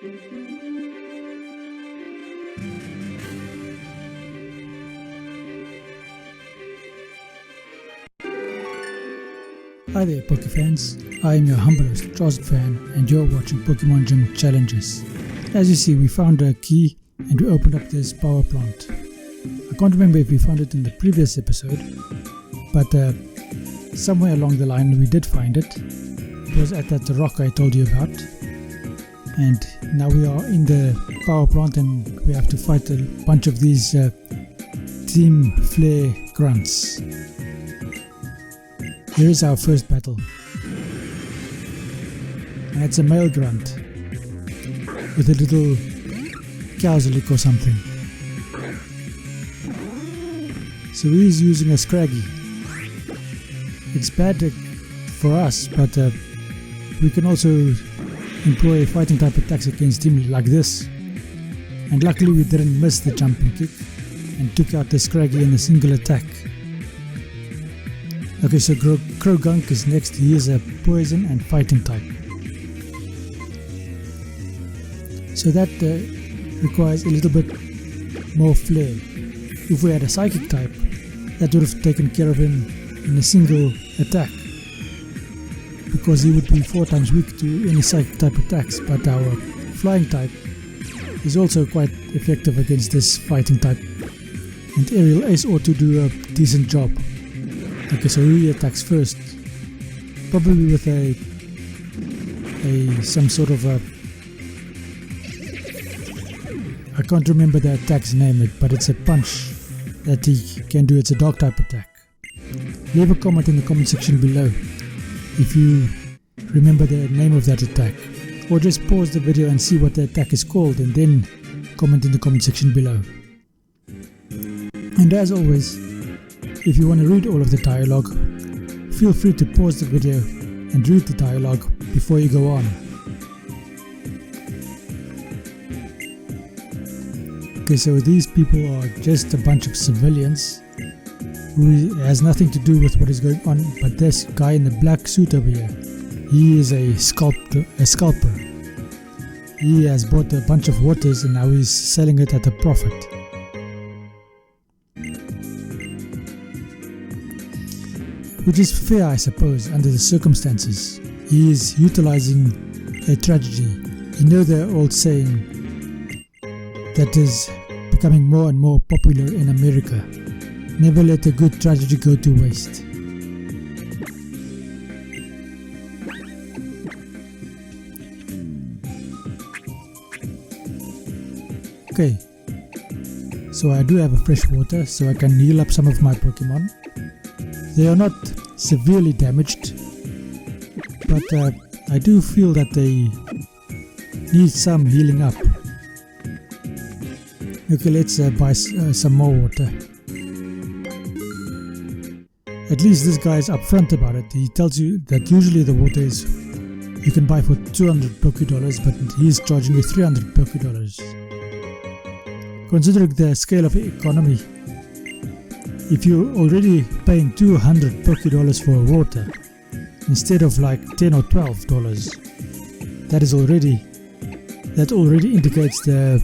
Hi there Pokefans, I am your humble host Fan and you're watching Pokemon Gym Challenges. As you see, we found a key and we opened up this power plant. I can't remember if we found it in the previous episode, but somewhere along the line we did find it. It was at that rock I told you about. And now we are in the power plant and we have to fight a bunch of these Team Flare grunts. Here is our first battle, and it's a male grunt with a little cow's lick or something. So he's using a Scraggy. It's bad for us, but we can also employ fighting type attacks against him like this. And luckily we didn't miss the jumping kick and took out the Scraggy in a single attack. Okay, so Croagunk is next. He is a poison and fighting type. So that requires a little bit more flair. If we had a psychic type, that would have taken care of him in a single attack, because he would be 4 times weak to any psychic type attacks. But our flying type is also quite effective against this fighting type, and Aerial Ace ought to do a decent job. Okay, so he attacks first, probably with some sort of a, I can't remember the attack's name, but it's a punch that he can do. It's a dog type attack. Leave a comment in the comment section below if you remember the name of that attack, or just pause the video and see what the attack is called and then comment in the comment section below. And as always, if you want to read all of the dialogue, feel free to pause the video and read the dialogue before you go on. Okay, so these people are just a bunch of civilians who has nothing to do with what is going on, but this guy in the black suit over here, he is a scalper. He has bought a bunch of waters and now he's selling it at a profit. Which is fair, I suppose, under the circumstances. He is utilizing a tragedy. You know the old saying that is becoming more and more popular in America: never let a good tragedy go to waste. Okay, so I do have a fresh water, so I can heal up some of my Pokemon. They are not severely damaged, but I do feel that they need some healing up. Okay, let's buy some more water. At least this guy is upfront about it. He tells you that usually the water is you can buy for 200 Pokédollars, but he is charging you 300 Pokédollars. Considering the scale of the economy, if you're already paying 200 Pokédollars for water instead of like $10 or $12, that already indicates the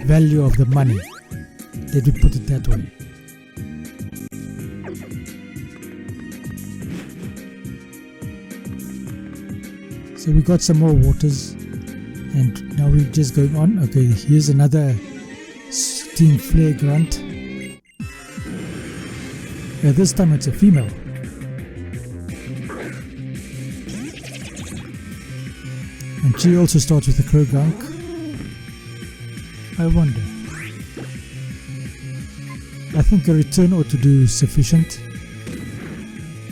value of the money. Let me put it that way. So we got some more waters, and now we're just going on. Okay, here's another Team Flare grunt. This time it's a female. And she also starts with a Croagunk. I wonder. I think a return ought to do sufficient.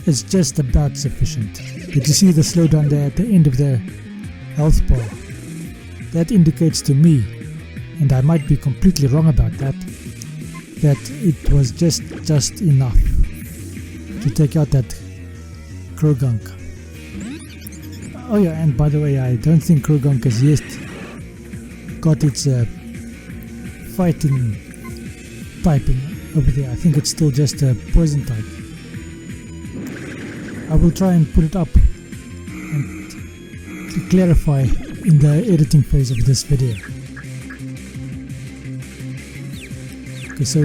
It's just about sufficient. Did you see the slowdown there at the end of the health bar? That indicates to me, and I might be completely wrong about that it was just enough to take out that Croagunk. Oh yeah, and by the way, I don't think Croagunk has yet got its fighting typing over there. I think it's still just a poison type. I will try and put it up and to clarify in the editing phase of this video. Okay, so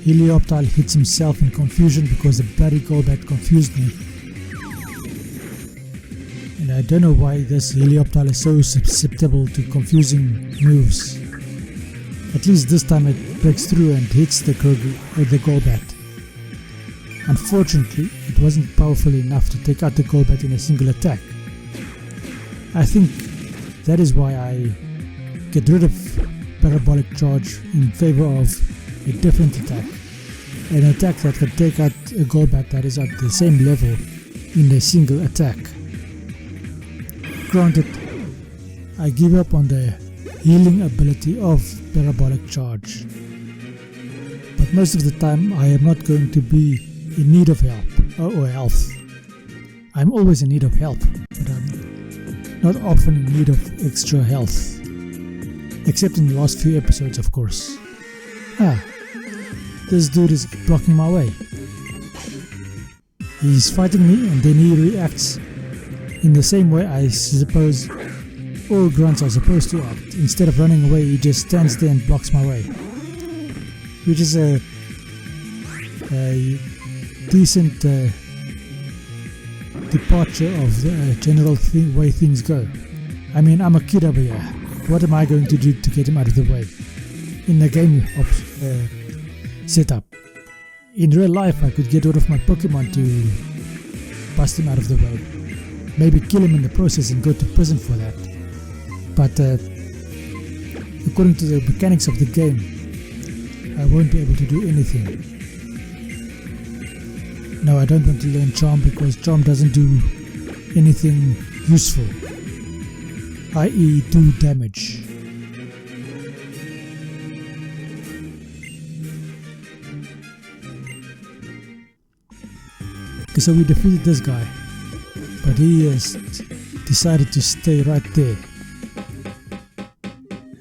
Helioptile hits himself in confusion because the bloody Golbat confused me. And I don't know why this Helioptile is so susceptible to confusing moves. At least this time it breaks through and hits the Golbat. Unfortunately, it wasn't powerful enough to take out the Golbat in a single attack. I think that is why I get rid of Parabolic Charge in favor of a different attack. An attack that can take out a Golbat that is at the same level in a single attack. Granted, I give up on the healing ability of Parabolic Charge. But most of the time I am not going to be in need of help or health. I'm always in need of help, but I'm not often in need of extra health. Except in the last few episodes, of course. This dude is blocking my way. He's fighting me and then he reacts in the same way I suppose all grunts are supposed to act. Instead of running away, he just stands there and blocks my way. Which is a decent departure of the general way things go. I mean, I'm a kid over here. What am I going to do to get him out of the way? In the game setup. In real life, I could get rid of my Pokemon to bust him out of the way. Maybe kill him in the process and go to prison for that. But according to the mechanics of the game, I won't be able to do anything. No, I don't want to learn Charm because Charm doesn't do anything useful, i.e. do damage. Okay, so we defeated this guy, but he has decided to stay right there.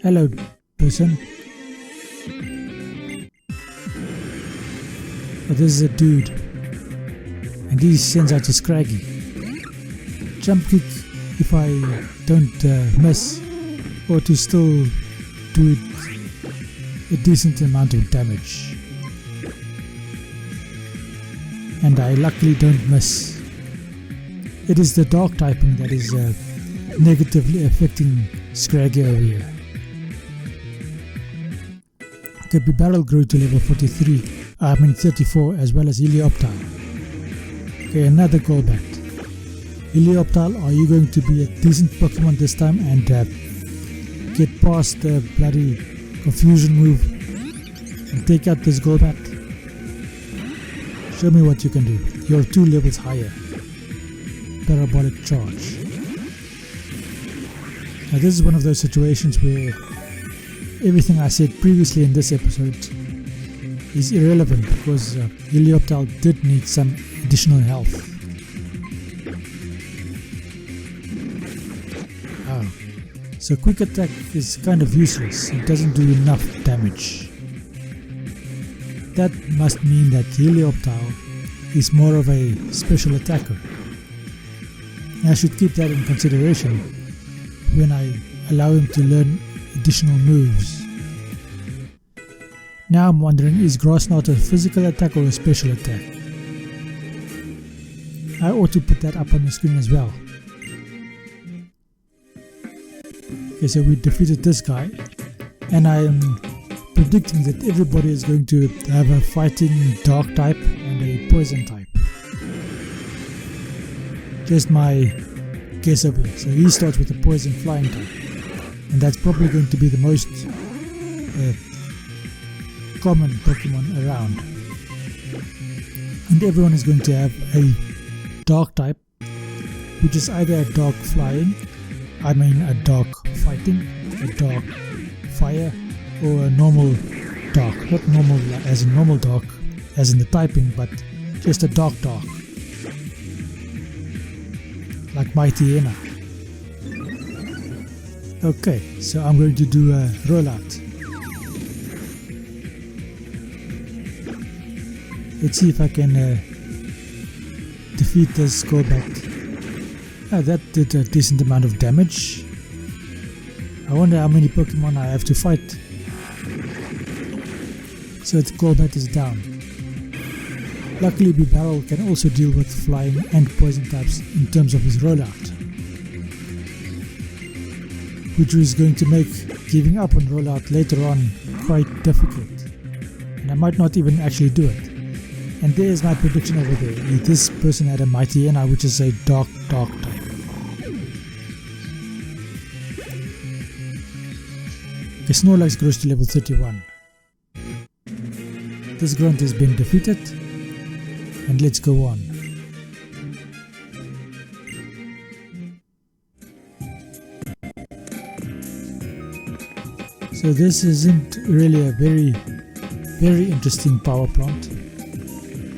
Hello, person. But this is a dude, and he sends out a Scraggy. Jump kick if I don't miss, or to still do a decent amount of damage. And I luckily don't miss. It is the dark typing that is negatively affecting Scraggy over here. Barrel grew to level 34 as well as Helioptile. Okay, another Golbat. Helioptile, are you going to be a decent Pokemon this time and get past the bloody confusion move and take out this Golbat? Show me what you can do. You're 2 levels higher. Parabolic Charge. Now this is one of those situations where everything I said previously in this episode is irrelevant because Helioptile did need some additional health. So quick attack is kind of useless. It doesn't do enough damage. That must mean that Helioptile is more of a special attacker. I should keep that in consideration when I allow him to learn additional moves. Now I'm wondering, is Grass Knot a physical attack or a special attack? I ought to put that up on the screen as well. Okay, so we defeated this guy, and I am predicting that everybody is going to have a fighting dark type and a poison type. Just my guess over here. So he starts with a poison flying type, and that's probably going to be the most common Pokemon around. And everyone is going to have a dark type, which is either a dark flying, a dark fighting, a dark fire, or a normal dark. Not normal as in normal dark, as in the typing, but just a dark. Like Mighty Ena. Okay, so I'm going to do a rollout. Let's see if I can defeat this Golbat That did a decent amount of damage. I wonder how many Pokemon I have to fight. So its combat is down. Luckily Bibarel can also deal with flying and poison types in terms of his rollout, which is going to make giving up on rollout later on quite difficult, and I might not even actually do it. And there's my prediction over there. This person had a Mighty Enna, which is a dark type. Okay, Snorlax grows to level 31. This grunt has been defeated, and let's go on. So this isn't really a very interesting power plant.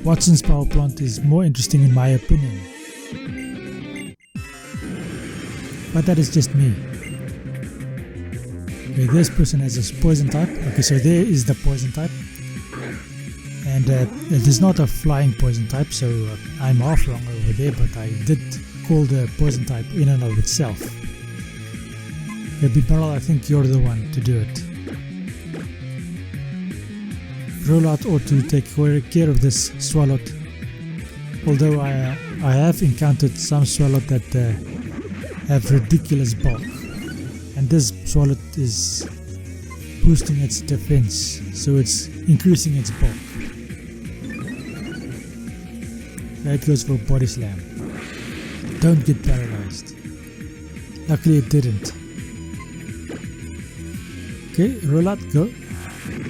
Watson's power plant is more interesting in my opinion. But that is just me. Okay, this person has a poison type. Okay, so there is the poison type. And it is not a flying poison type, so I'm half wrong over there, but I did call the poison type in and of itself. Okay, Bibarel, I think you're the one to do it. Rollout ought to take care of this Swalot, although I have encountered some Swalot that have ridiculous bulk, and this Swalot is boosting its defense, so it's increasing its bulk. That goes for Body Slam. Don't get paralyzed. Luckily it didn't. Okay, rollout, go.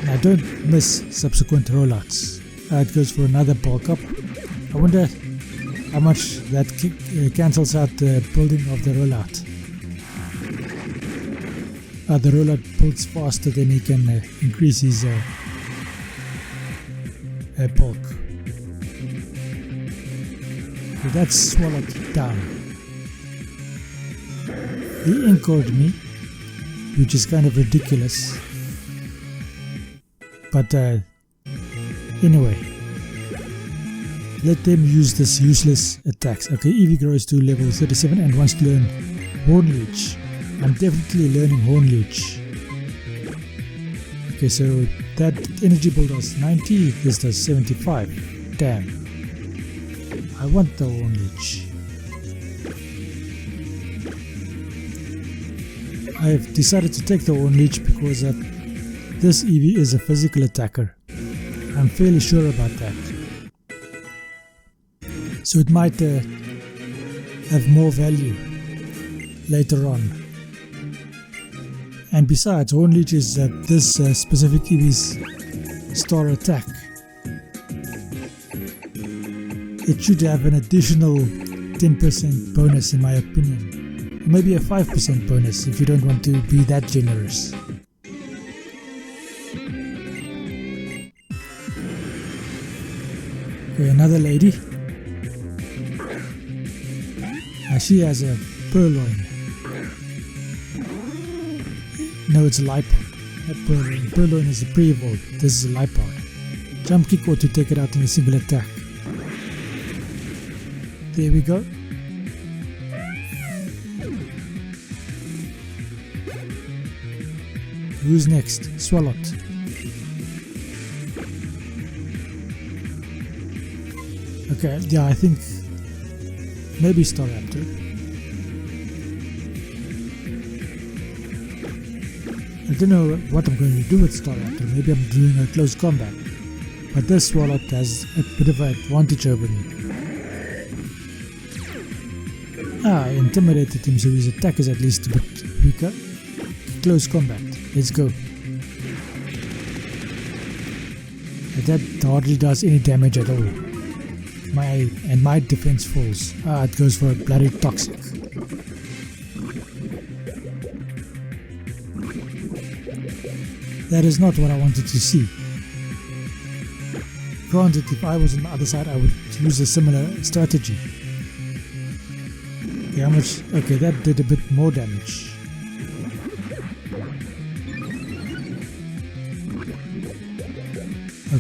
Now don't miss subsequent rollouts. It goes for another bulk up. I wonder how much that cancels out the building of the rollout. The rollout builds faster than he can increase his bulk. So that's swallowed down. He anchored me, which is kind of ridiculous. But anyway, let them use this useless attacks. Okay, Eevee grows to level 37 and wants to learn Horn Leech. I'm definitely learning Horn Leech. Okay, so that energy build does 90, this does 75. Damn. I want the Horn Leech. I have decided to take the Horn Leech because this Eevee is a physical attacker. I'm fairly sure about that. So it might have more value later on. And besides, Horn Leech is this specific Eevee's star attack. It should have an additional 10% bonus in my opinion. Maybe a 5% bonus if you don't want to be that generous. Okay, another lady. She has a Purloin. No, it's a Lipard. Not Purloin. Purloin is a pre-evolved. This is a Lipard. Jump kick ought to take it out in a single attack. There we go. Who's next? Swalot. Okay, yeah, I think maybe Staraptor. I don't know what I'm going to do with Staraptor. Maybe I'm doing a close combat. But this Swalot has a bit of an advantage over me. I intimidated him, so his attack is at least a bit weaker. Close combat. Let's go. That hardly does any damage at all. My defense falls. It goes for a bloody Toxic. That is not what I wanted to see. Granted, if I was on the other side, I would use a similar strategy. Okay, how much? Okay, that did a bit more damage.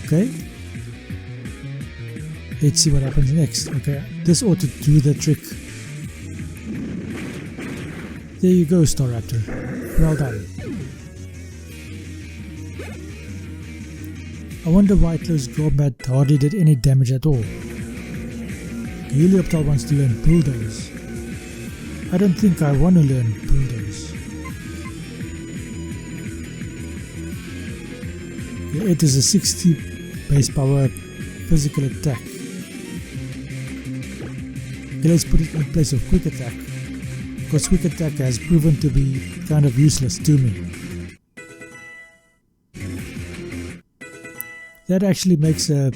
Okay. Let's see what happens next. Okay, this ought to do the trick. There you go, Staraptor. Well done. I wonder why close combat hardly did any damage at all. Helioptile wants to learn Bulldoze. I don't think I want to learn Bulldoze. It is a 60 base power physical attack. Okay, let's put it in place of quick attack, because quick attack has proven to be kind of useless to me. That actually makes a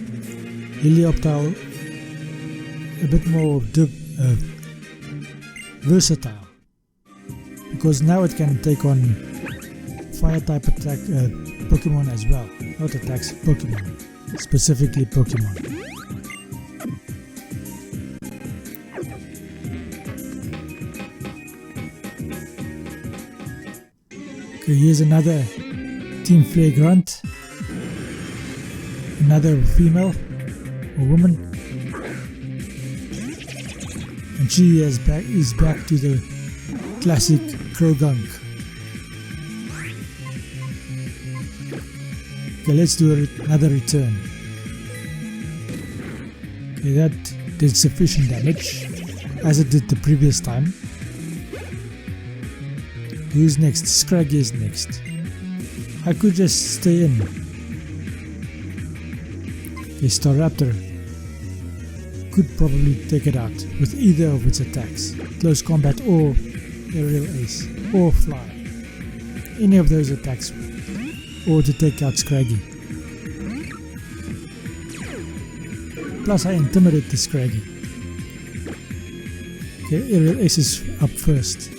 Helioptile a bit more versatile, because now it can take on fire type attack Pokemon as well. Not attacks, Pokemon. Specifically Pokemon. Okay, here's another Team Flare Grunt. Another female or woman, and she is back to the classic Krogunk. Okay, let's do another return. Okay, that did sufficient damage, as it did the previous time. Who's next? Scraggy is next. I could just stay in. A Staraptor could probably take it out with either of its attacks, close combat or aerial ace, or fly. Any of those attacks, or to take out Scraggy. Plus I intimidate the Scraggy. Okay, aerial ace is up first.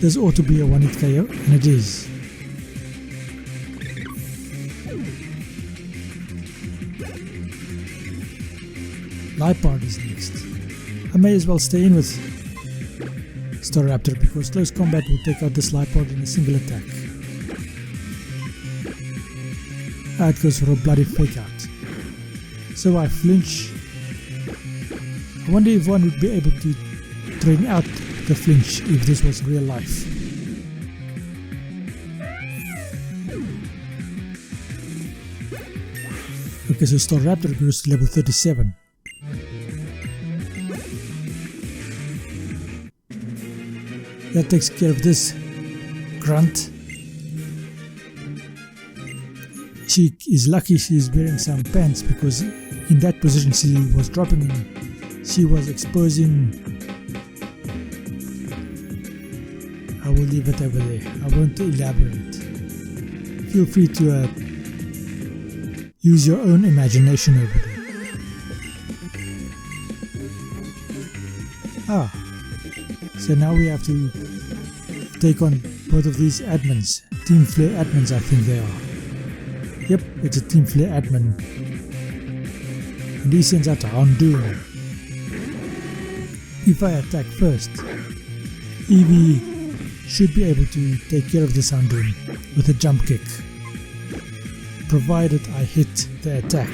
This ought to be a one-hit KO, and it is. Lipard is next. I may as well stay in with Staraptor, because close combat will take out this Lipard in a single attack. It goes for a bloody fake out. So I flinch. I wonder if one would be able to train out the flinch if this was real life. Okay, so Staraptor goes to level 37. That takes care of this grunt. She is lucky she is wearing some pants, because in that position she was dropping in. She was exposing. I will leave it over there. I won't elaborate. Feel free to use your own imagination over there. So now we have to take on both of these admins. Team Flare admins, I think they are. Yep, it's a Team Flare admin. And he sends out a Houndoom. If I attack first, Eevee should be able to take care of this Houndoom with a jump kick, provided I hit the attack.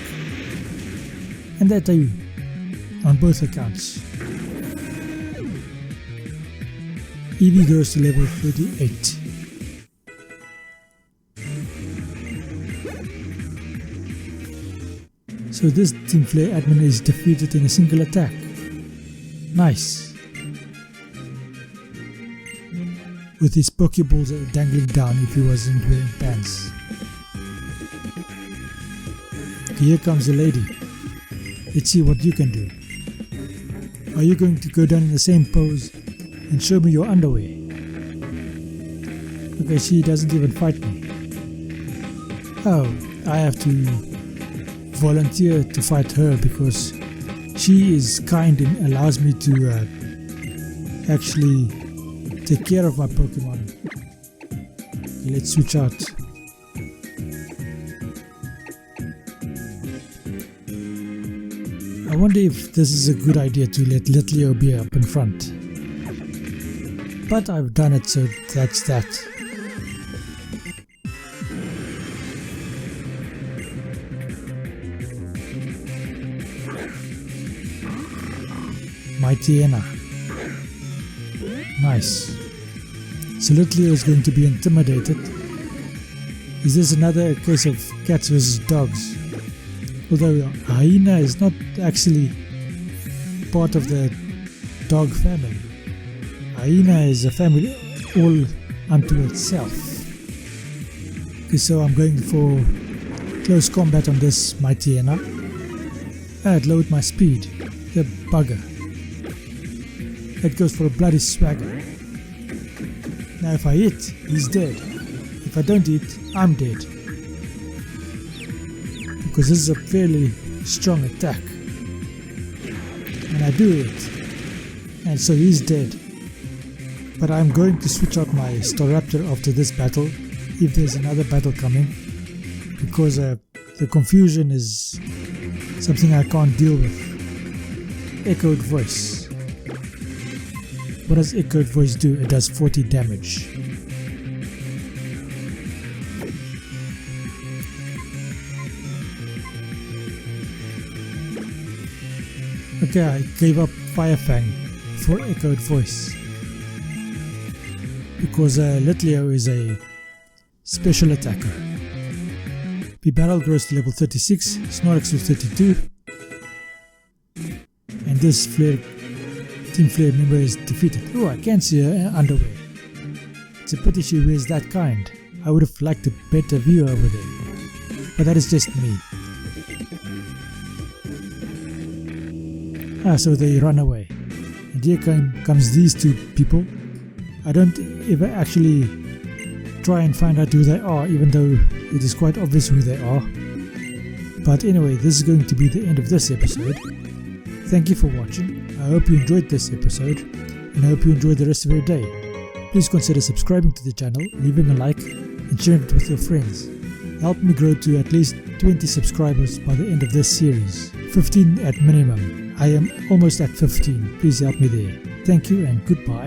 And that I do, on both accounts. Eevee goes to level 38. So this Team Flare admin is defeated in a single attack. Nice. With his Pokeballs dangling down if he wasn't wearing pants. Here comes the lady. Let's see what you can do. Are you going to go down in the same pose and show me your underwear? Okay, she doesn't even fight me. Oh, I have to volunteer to fight her because she is kind and allows me to actually take care of my Pokemon. Okay, let's switch out. I wonder if this is a good idea to let Litleo be up in front. But I've done it, so that's that. Mightyena. Nice. So little Leo is going to be intimidated. Is this another case of cats versus dogs? Although a hyena is not actually part of the dog family. Hyena is a family all unto itself. Okay, so I'm going for close combat on this mighty hyena. I'd lowered my speed. The bugger. That goes for a bloody swagger. Now if I hit, he's dead. If I don't hit, I'm dead. Because this is a fairly strong attack. And I do it. And so he's dead. But I'm going to switch out my Staraptor after this battle, if there's another battle coming. Because the confusion is something I can't deal with. Echoed voice. What does echoed voice do? It does 40 damage. Okay, I gave up Fire Fang for echoed voice. Because Little Leo is a special attacker. The barrel grows to level 36, Snorlax to 32. And this Team Flare member is defeated. Oh, I can see her underwear. It's a pity she wears that kind. I would have liked a better view over there. But that is just me. So they run away. And here comes these two people. I don't ever actually try and find out who they are, even though it is quite obvious who they are. But anyway, this is going to be the end of this episode. Thank you for watching. I hope you enjoyed this episode, and I hope you enjoy the rest of your day. Please consider subscribing to the channel, leaving a like, and sharing it with your friends. Help me grow to at least 20 subscribers by the end of this series. 15 at minimum. I am almost at 15. Please help me there. Thank you and goodbye.